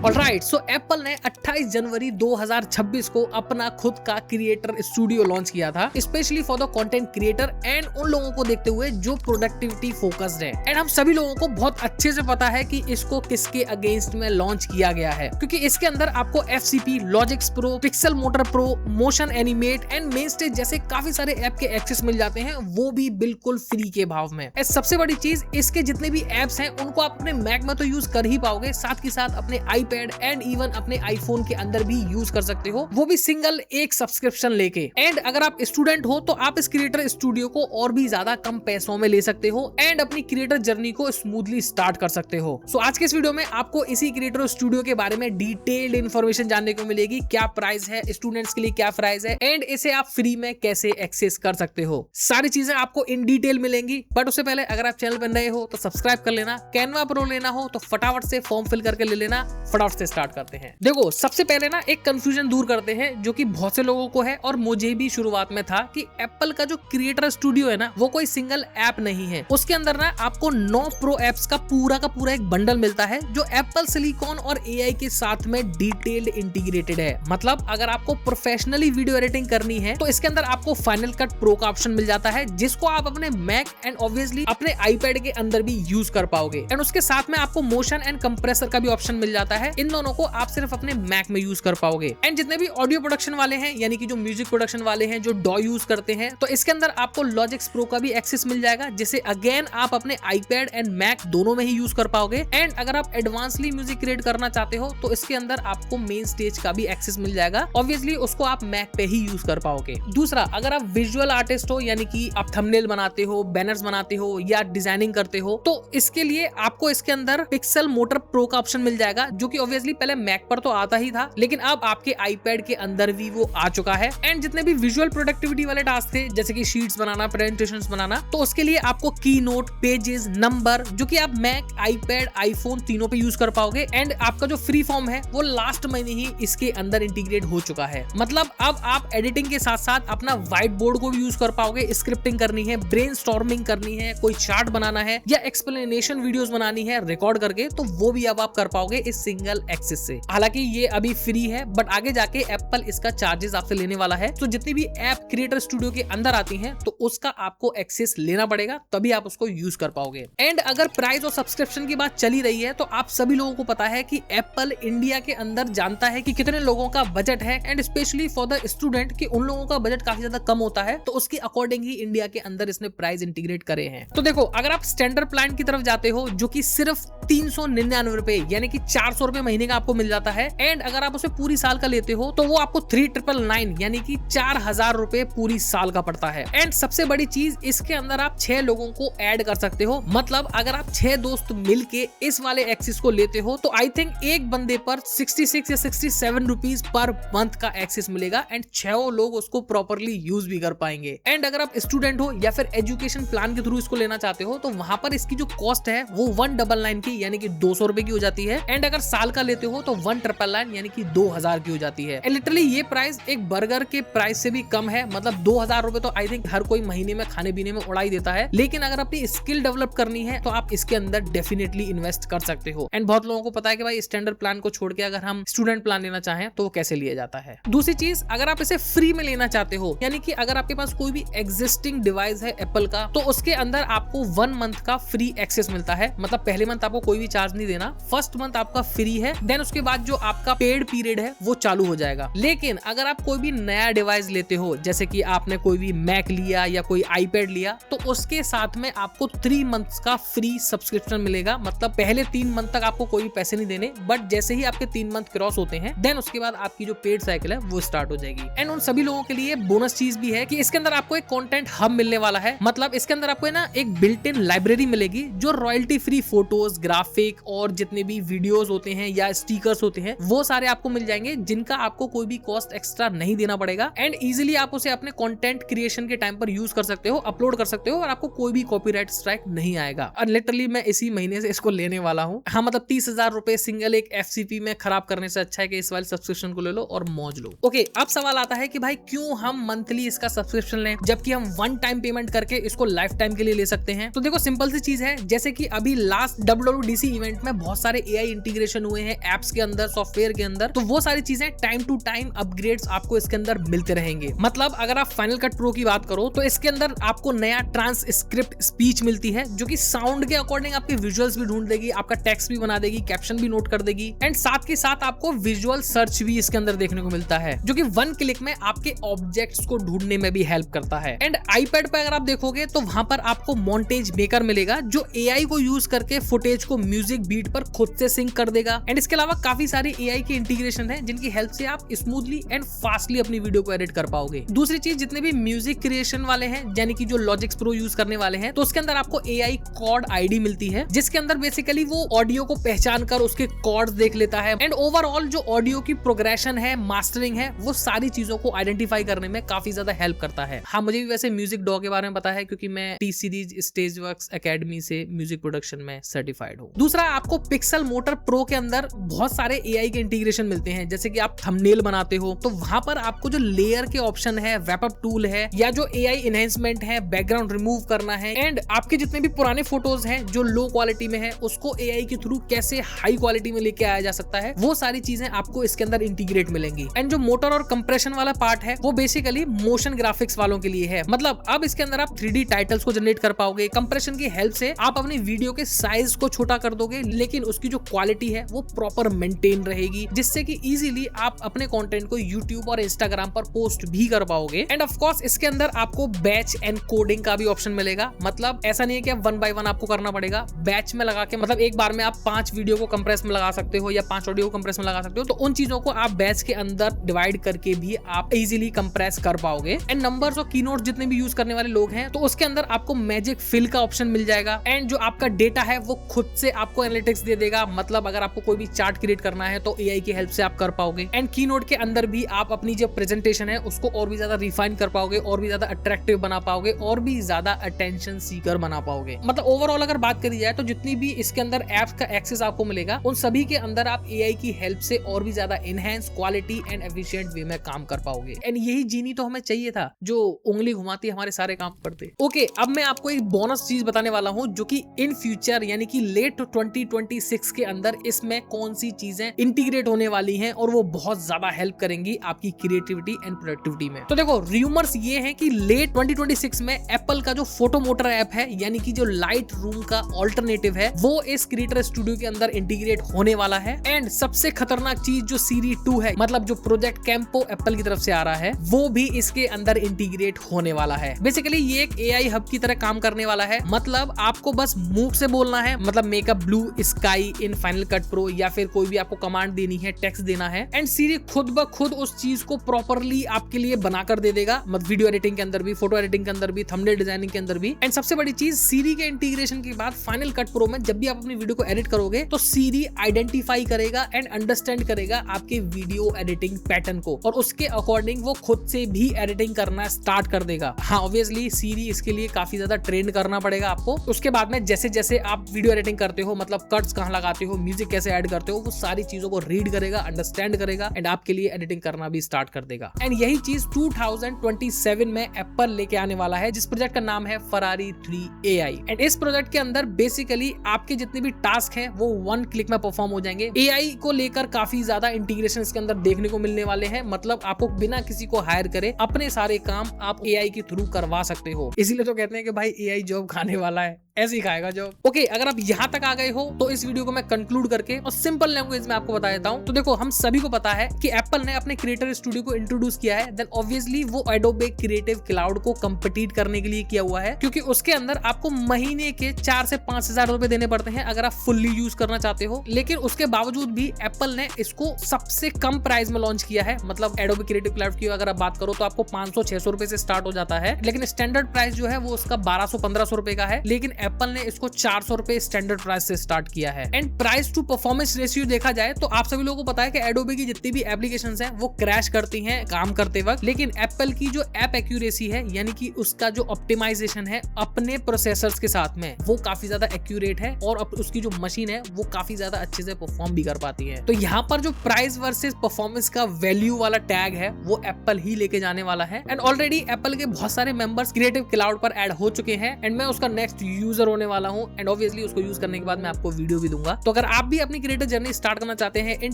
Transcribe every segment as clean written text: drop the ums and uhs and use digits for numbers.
Alright, so Apple ने 28 जनवरी 2026 को अपना खुद का क्रिएटर स्टूडियो लॉन्च किया था, specially for the content creator and उन लोगों को देखते हुए जो प्रोडक्टिविटी फोकस्ड है। एंड हम सभी लोगों को बहुत अच्छे से पता है कि इसको किसके अगेंस्ट में लॉन्च किया गया है, क्योंकि इसके अंदर आपको FCP, logics pro, pixel motor pro, motion animate and main stage जैसे काफी सारे ऐप के एक्सेस मिल जाते हैं, वो भी बिल्कुल फ्री के भाव में। सबसे बड़ी चीज, इसके जितने भी एप्स हैं उनको आप अपने मैक में तो यूज कर ही पाओगे, साथ ही साथ अपने iPad एंड इवन अपने आईफोन के अंदर भी यूज कर सकते हो, वो भी सिंगल एक सब्सक्रिप्शन लेके। एंड अगर आप स्टूडेंट हो तो आप इस क्रिएटर स्टूडियो को और भी ज्यादा कम पैसों में ले सकते हो एंड अपनी क्रिएटर जर्नी को स्मूथली स्टार्ट कर सकते हो। सो आज के इस वीडियो में आपको इसी क्रिएटर स्टूडियो के बारे में डिटेल्ड इन्फॉर्मेशन जानने को मिलेगी। क्या प्राइस है, स्टूडेंट्स के लिए क्या प्राइस है एंड इसे आप फ्री में कैसे एक्सेस कर सकते हो, सारी चीजें आपको इन डिटेल मिलेंगी। बट उससे पहले अगर आप चैनल पर नए हो तो सब्सक्राइब कर लेना, कैनवा प्रो लेना हो तो फटाफट से फॉर्म फिल करके ले लेना। फटाफट से स्टार्ट करते हैं। देखो, सबसे पहले ना एक कंफ्यूजन दूर करते हैं जो कि बहुत से लोगों को है और मुझे भी शुरुआत में था कि एप्पल का जो क्रिएटर स्टूडियो है ना वो कोई सिंगल ऐप नहीं है। उसके अंदर ना आपको 9 प्रो एप्स का पूरा एक बंडल मिलता है जो एप्पल सिलिकॉन और AI के साथ में डिटेल्ड इंटीग्रेटेड है। मतलब अगर आपको प्रोफेशनली वीडियो एडिटिंग करनी है तो इसके अंदर आपको फाइनल कट प्रो का ऑप्शन मिल जाता है, जिसको आप अपने मैक एंड ऑब्वियसली अपने iPad के अंदर भी यूज कर पाओगे। एंड उसके साथ में आपको मोशन एंड कंप्रेसर का भी ऑप्शन मिल जाता है। इन दोनों को आप सिर्फ अपने मैक में यूज कर पाओगे। एंड जितने भी ऑडियो प्रोडक्शन वाले हैं, यानी कि जो म्यूजिक प्रोडक्शन वाले हैं, जो DAW यूज करते हैं, तो इसके अंदर आपको लॉजिक्स प्रो का भी एक्सेस मिल जाएगा, जिसे अगेन आप अपने iPad एंड मैक दोनों में ही यूज कर पाओगे। एंड अगर आप एडवांसली म्यूजिक क्रिएट करना चाहते हो तो इसके अंदर आपको मेन स्टेज का भी एक्सेस मिल जाएगा। ऑब्वियसली उसको आप मैक पे ही यूज कर पाओगे। दूसरा, अगर आप विजुअल आर्टिस्ट हो, यानी कि आप थंबनेल बनाते हो, बैनर्स बनाते हो या डिजाइनिंग करते हो, तो इसके लिए आपको इसके अंदर पिक्सल मोटर प्रो का ऑप्शन मिल जाएगा, जो कि ऑब्वियसली पहले मैक पर तो आता ही था, लेकिन अब आपके iPad के अंदर भी वो आ चुका है। एंड जितने भी विजुअल प्रोडक्टिविटी वाले टास्क थे, जैसे कि शीट्स बनाना, प्रेजेंटेशंस बनाना, तो उसके लिए आपको कीनोट, पेजेस, नंबर, जो कि आप मैक, iPad, आईफोन तीनों पे यूज कर पाओगे। एंड आपका जो फ्री फॉर्म है वो लास्ट महीने ही इसके अंदर इंटीग्रेट हो चुका है। मतलब अब आप एडिटिंग के साथ साथ अपना व्हाइट बोर्ड को भी यूज कर पाओगे, स्क्रिप्टिंग करनी है, ब्रेनस्टॉर्मिंग करनी है, कोई चार्ट बनाना है या एक्सप्लेनेशन वीडियोस बनानी है रिकॉर्ड करके, तो वो भी अब आप कर पाओगे इस सिंगल एक्सेस से। हालांकि ये अभी फ्री है, बट आगे जाके एप्पल इसका चार्जेस आपसे लेने वाला है। तो जितनी भी ऐप क्रिएटर स्टूडियो के अंदर आती हैं तो उसका आपको एक्सेस लेना पड़ेगा, तभी आप उसको यूज कर पाओगे। एंड अगर प्राइस और सब्सक्रिप्शन की बात चली रही है तो आप सभी लोगों को पता है कि एप्पल इंडिया के अंदर जानता है कि कितने लोगों का बजट है, and specially for the student कि उन लोगों का बजट काफी ज्यादा कम होता है, तो उसके अकॉर्डिंग ही इंडिया के अंदर इसने प्राइस इंटीग्रेट करे हैं। तो देखो, अगर आप स्टैंडर्ड प्लान की तरफ जाते हो जो कि सिर्फ 399 रुपए यानी कि 400 रुपए महीने का आपको मिल जाता है, एंड अगर आप उसे पूरी साल का लेते हो तो वो आपको 3999 यानी कि 4000 रुपए पूरी साल का पड़ता है। एंड सबसे बड़ी चीज, इसके अंदर आप 6 लोगों को ऐड कर सकते हो। मतलब अगर आप 6 दोस्त मिलके इस वाले एक्सेस को लेते हो तो आई थिंक एक बंदे पर 66 या 67 रुपीज पर मंथ का एक्सेस मिलेगा एंड 6 लोग उसको प्रॉपरली यूज भी कर पाएंगे। एंड अगर आप स्टूडेंट हो या फिर एजुकेशन प्लान के थ्रू इसको लेना चाहते हो तो वहां पर इसकी जो कॉस्ट है वो 199 की यानी कि 200 रुपए की हो जाती है। एंड अगर साल का लेते हो तो 1999 यानी कि 2000 की हो जाती है। लिटरली ये प्राइस एक बर्गर के प्राइस से भी कम है। मतलब 2000 रुपए तो आई थिंक हर कोई महीने में खाने पीने में उड़ा ही देता है, लेकिन अगर अपनी स्किल डेवलप करनी है तो आप इसके अंदर डेफिनेटली इन्वेस्ट कर सकते हो। एंड बहुत लोगों को पता है कि भाई स्टैंडर्ड प्लान को छोड़ के अगर हम स्टूडेंट प्लान लेना चाहें तो वो कैसे लिया जाता है। दूसरी चीज, अगर आप इसे फ्री में लेना चाहते हो, यानी कि अगर आपके पास कोई भी एग्जिस्टिंग डिवाइस है एप्पल का, तो उसके अंदर आपको 1 मंथ का फ्री एक्सेस मिलता है। मतलब पहले मंथ आपको कोई भी चार्ज नहीं देना, फर्स्ट मंथ आपका फ्री है, देन उसके बाद जो आपका पेड पीरियड है वो चालू हो जाएगा। लेकिन अगर आप कोई भी नया डिवाइस लेते हो, जैसे कि आपने कोई भी मैक लिया या कोई iPad लिया, तो उसके साथ में आपको 3 मंथ्स का फ्री सब्सक्रिप्शन मिलेगा। मतलब पहले 3 मंथ तक आपको कोई भी पैसे नहीं देने, बट जैसे ही आपके 3 मंथ क्रॉस होते हैं देन उसके बाद आपकी जो पेड साइकिल है वो स्टार्ट हो जाएगी। एंड उन सभी लोगों के लिए बोनस चीज भी है कि इसके अंदर आपको एक कंटेंट हब मिलने वाला है। मतलब इसके अंदर आपको ना एक बिल्ट इन लाइब्रेरी मिलेगी जो रॉयल्टी फ्री फोटोज, ग्राफिक और जितने भी वीडियोस होते हैं या स्टिकर्स होते हैं वो सारे आपको मिल जाएंगे, जिनका आपको कोई भी कॉस्ट एक्स्ट्रा नहीं देना पड़ेगा। एंड इजीली आप उसे अपने कंटेंट क्रिएशन के टाइम पर यूज कर सकते हो, अपलोड कर सकते हो और आपको कोई भी कॉपीराइट स्ट्राइक नहीं आएगा। और लिटरली मैं इसी महीने से इसको लेने वाला हूँ। हाँ, मतलब 30,000 रुपए सिंगल एक FCP में खराब करने से अच्छा है कि इस वाले सब्सक्रिप्शन को ले लो और मौज लो। ओके, अब सवाल आता है कि भाई क्यों हम मंथली इसका सब्सक्रिप्शन लें जबकि हम 1 टाइम पेमेंट करके इसको लाइफ टाइम के लिए ले सकते हैं। तो देखो, सिंपल सी चीज है, जैसे कि अभी लास्ट WWDC इवेंट में बहुत सारे AI इंटीग्रेशन हुए हैं एप्स के अंदर, सॉफ्टवेयर के अंदर, तो वो सारी चीजें टाइम टू टाइम अपग्रेड्स आपको इसके अंदर मिलते रहेंगे। मतलब अगर आप फाइनल कट प्रो की बात करो तो इसके अंदर आपको नया ट्रांसक्रिप्ट स्पीच मिलती है जो कि साउंड के अकॉर्डिंग आपके विजुअल्स भी ढूंढ देगी, आपका टेक्स्ट भी बना देगी, कैप्शन भी नोट कर देगी, एंड साथ के साथ आपको विजुअल सर्च भी इसके अंदर देखने को मिलता है जो कि वन क्लिक में आपके ऑब्जेक्ट्स को ढूंढने में भी हेल्प करता है। एंड आईपैड पे अगर आप देखोगे तो वहां पर आपको मॉन्टेज मेकर मिलेगा जो एआई को यूज करके फुटेज को म्यूजिक बीट पर खुद से सिंक कर देगा। एंड इसके अलावा काफी सारी एआई की इंटीग्रेशन है जिनकी हेल्प से आप स्मूथली एंड फास्टली अपनी वीडियो को एडिट कर पाओगे। दूसरी चीज, जितने भी म्यूजिक क्रिएशन वाले हैं यानी कि जो लॉजिक्स प्रो यूज करने वाले हैं, तो उसके अंदर आपको एआई कॉर्ड आईडी मिलती है जिसके अंदर बेसिकली वो ऑडियो को पहचान कर उसके कॉर्ड्स देख लेता है एंड ओवरऑल जो ऑडियो की प्रोग्रेशन है, मास्टरिंग है, वो सारी चीजों को आइडेंटिफाई करने में काफी ज्यादा हेल्प करता है। हाँ, मुझे भी वैसे म्यूजिक डॉ के बारे में पता है क्योंकि मैं टी सीरीज स्टेजवर्क्स एकेडमी से म्यूजिक प्रोडक्शन में सर्टिफाइड हूँ। दूसरा, आपको पिक्सल मोटर प्रो के अंदर बहुत सारे एआई के इंटीग्रेशन मिलते हैं। जैसे कि आप थंबनेल बनाते हो तो वहां पर आपको जो लेयर के ऑप्शन है, रैप अप टूल है, या जो एआई एनहेंसमेंट है, बैकग्राउंड रिमूव करना है, एंड आपके जितने भी पुराने फोटोज हैं जो लो क्वालिटी में है उसको एआई के थ्रू कैसे हाई क्वालिटी में लेके आया जा सकता है, वो सारी चीजें आपको इसके अंदर इंटीग्रेट मिलेंगी। एंड जो मोटर और कंप्रेशन वाला पार्ट है वो बेसिकली मोशन ग्राफिक्स वालों के लिए है। मतलब अब इसके अंदर आप 3D टाइटल्स को जनरेट कर पाओगे। कंप्रेशन की हेल्प से आप अपनी वीडियो के साइज को छोटा कर दोगे लेकिन उसकी जो क्वालिटी है वो प्रॉपर मेंटेन रहेगी, जिससे कि इजीली आप अपने कंटेंट को यूट्यूब और इंस्टाग्राम पर पोस्ट भी कर पाओगे। एंड ऑफ कोर्स इसके अंदर आपको बैच एंड कोडिंग का भी ऑप्शन मिलेगा। मतलब ऐसा नहीं है कि वन बाय वन आपको करना पड़ेगा, बैच में लगा के, मतलब एक बार में आप 5 वीडियो को कंप्रेस में लगा सकते हो या 5 ऑडियो को कंप्रेस में लगा सकते हो, तो उन चीजों को आप बैच के अंदर डिवाइड करके भी आप इजीली कंप्रेस कर पाओगे। एंड नंबर्स और कीनोट जितने भी यूज करने वाले लोग हैं तो उसके अंदर आपको मैजिक फिल का ऑप्शन मिल जाएगा एंड जो आपका डेटा है वो खुद से आपको एनालिटिक्स दे देगा। मतलब अगर आपको कोई भी चार्ट क्रिएट करना है तो एआई की हेल्प से आप कर पाओगे। एंड कीनोट के अंदर भी आप अपनी जो प्रेजेंटेशन है उसको और भी ज्यादा रिफाइन कर पाओगे, और भी ज्यादा अट्रैक्टिव बना पाओगे, और भी ज्यादा अटेंशन सीकर बना पाओगे। मतलब ओवरऑल अगर बात करी जाए तो जितनी भी इसके अंदर एप्स का एक्सेस आपको मिलेगा उन सभी के अंदर आप एआई की हेल्प से और भी ज्यादा enhance quality and efficient way में काम कर पाओगे। एंड यही जीनी तो हमें चाहिए था जो उंगली घुमाती हमारे सारे काम करते। ओके, अब मैं आपको एक बोनस चीज बताने वाला हूं जो कि इन फ्यूचर यानी कि लेट 2026 के अंदर इसमें कौन सी चीजें इंटीग्रेट होने वाली हैं और वो बहुत ज्यादा हेल्प करेंगी आपकी क्रिएटिविटी एंड प्रोडक्टिविटी में। तो देखो, रूमर्स ये हैं कि लेट 2026 में एप्पल का जो फोटो मोटर ऐप है यानी कि जो लाइट रूम का ऑल्टरनेटिव है वो इस क्रिएटर स्टूडियो के अंदर इंटीग्रेट होने वाला है। एंड सबसे खतरनाक चीज जो सीरी 2 है, मतलब जो प्रोजेक्ट कैंपो एप्पल की तरफ से आ रहा है, वो भी इसके अंदर इंटीग्रेट होने वाला है। बेसिकली ये एक एआई हब की तरह काम करने वाला है। मतलब आपको बस मुंह से बोलना है, मतलब make a blue sky in final cut pro, या फिर कोई भी आपको कमांड देनी है, टेक्स्ट देना है, एंड सीरी खुद ब खुद उस चीज को प्रॉपरली आपके लिए बनाकर दे देगा। मतलब वीडियो एडिटिंग के अंदर भी, फोटो एडिटिंग के अंदर भी, थंबनेल डिजाइनिंग के अंदर भी। एंड सबसे बड़ी चीज, सीरी के इंटीग्रेशन के बाद फाइनल कट प्रो में जब भी आप अपनी वीडियो को एडिट करोगे तो सीरी आइडेंटिफाई करेगा एंड अंडरस्टैंड करेगा आपके वीडियो एडिटिंग पैटर्न को, और उसके अकॉर्डिंग वो खुद से भी एडिटिंग करना स्टार्ट कर देगा। हाँ, ऑब्वियसली सीरी इसके लिए काफी ज्यादा ट्रेन करना पड़ेगा आपको। उसके बाद में जैसे जैसे आप वीडियो एडिटिंग करते हो, मतलब कट्स कहाँ लगाते हो, म्यूजिक कैसे ऐड करते हो, वो सारी चीजों को रीड करेगा, अंडरस्टैंड करेगा एंड आपके लिए एडिटिंग करना भी स्टार्ट कर देगा। एंड यही चीज 2027 में एप्पल लेके आने वाला है, जिस प्रोजेक्ट का नाम है Ferrari 3 AI। एंड इस प्रोजेक्ट के अंदर बेसिकली आपके जितने भी टास्क हैं वो 1 क्लिक में परफॉर्म हो जाएंगे। एआई को लेकर काफी ज्यादा इंटीग्रेशन इसके अंदर देखने को मिलने वाले हैं। मतलब आपको बिना किसी को हायर करे अपने सारे काम आप एआई के थ्रू करवा सकते हो। इसीलिए तो कहते हैं कि भाई एआई जॉब खाने वाला है, ऐसे ही खाएगा जॉब। ओके, अगर आप यहाँ तक आ गए हो तो इस वीडियो को मैं कंक्लूड करके और सिंपल लैंग्वेज में आपको बता देता हूँ। तो देखो, हम सभी को पता है कि एप्पल ने अपने क्रिएटर स्टूडियो को इंट्रोड्यूस किया है, देन ऑब्वियसली वो एडोबे क्रिएटिव क्लाउड को कंपीट करने के लिए किया हुआ है, क्योंकि उसके अंदर आपको महीने के 4 से 5 हजार रुपए देने पड़ते हैं अगर आप फुल्ली यूज करना चाहते हो। लेकिन उसके बावजूद भी एप्पल ने इसको सबसे कम प्राइस में लॉन्च किया है। मतलब एडोबे क्रिएटिव क्लाउड की अगर आप बात करो तो आपको 500-600 रुपए से स्टार्ट हो जाता है, लेकिन स्टैंडर्ड प्राइस जो है वो उसका 1200-1500 रुपए का है। लेकिन एप्पल ने इसको 400 रुपए स्टैंडर्ड प्राइस से स्टार्ट किया है। And price to performance ratio देखा जाए तो आप सभी लोगों को पता है कि एडोबे की जितनी भी एप्लीकेशंस हैं वो क्रैश करती हैं काम करते वक्त, लेकिन एप्पल की जो ऐप एक्यूरेसी है यानी कि उसका जो ऑप्टिमाइजेशन है अपने प्रोसेसर्स के साथ में, वो काफी ज्यादा एक्यूरेट है और उसकी जो मशीन है वो काफी ज्यादा अच्छे से परफॉर्म भी कर पाती है। तो यहाँ पर जो प्राइस वर्सेस परफॉर्मेंस का वैल्यू वाला टैग है वो एप्पल ही लेके जाने वाला है। एंड ऑलरेडी एप्पल के बहुत सारे मेंबर्स क्रिएटिव क्लाउड पर ऐड हो चुके हैं एंड मैं उसका नेक्स्ट यूजर होने वाला हूँ। एंड ऑब्वियसली उसको यूज करने के बाद मैं आपको वीडियो भी दूंगा। तो अगर आप भी अपनी अपनी क्रिएटर जर्नी स्टार्ट करना चाहते हैं इन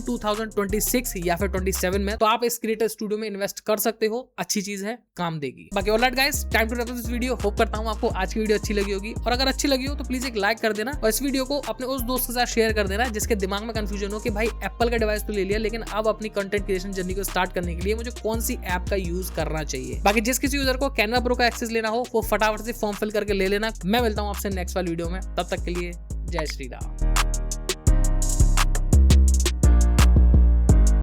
2026 या फिर 27 में, तो आप इस क्रिएटर स्टूडियो में इन्वेस्ट कर सकते हो। अच्छी चीज है, काम देगी। बाकी alright guys, time to wrap up this video. Hope करता हूं आपको आज की वीडियो अच्छी लगी होगी, और अगर अच्छी लगी हो तो प्लीज एक लाइक कर देना और इस वीडियो को अपने उस दोस्त के साथ शेयर कर देना जिसके दिमाग में कंफ्यूजन हो कि भाई एप्पल का डिवाइस तो ले लिया, लेकिन अब अपनी कंटेंट क्रिएशन जर्नी को स्टार्ट करने के लिए मुझे कौन सी ऐप का यूज करना चाहिए। बाकी जिस किसी यूजर को कैनवा प्रो का एक्सेस लेना हो वो फटाफट से फॉर्म फिल करके ले लेना। मैं मिलता हूं आपसे नेक्स्ट वाली वीडियो में, तब तक के लिए जय श्री राम।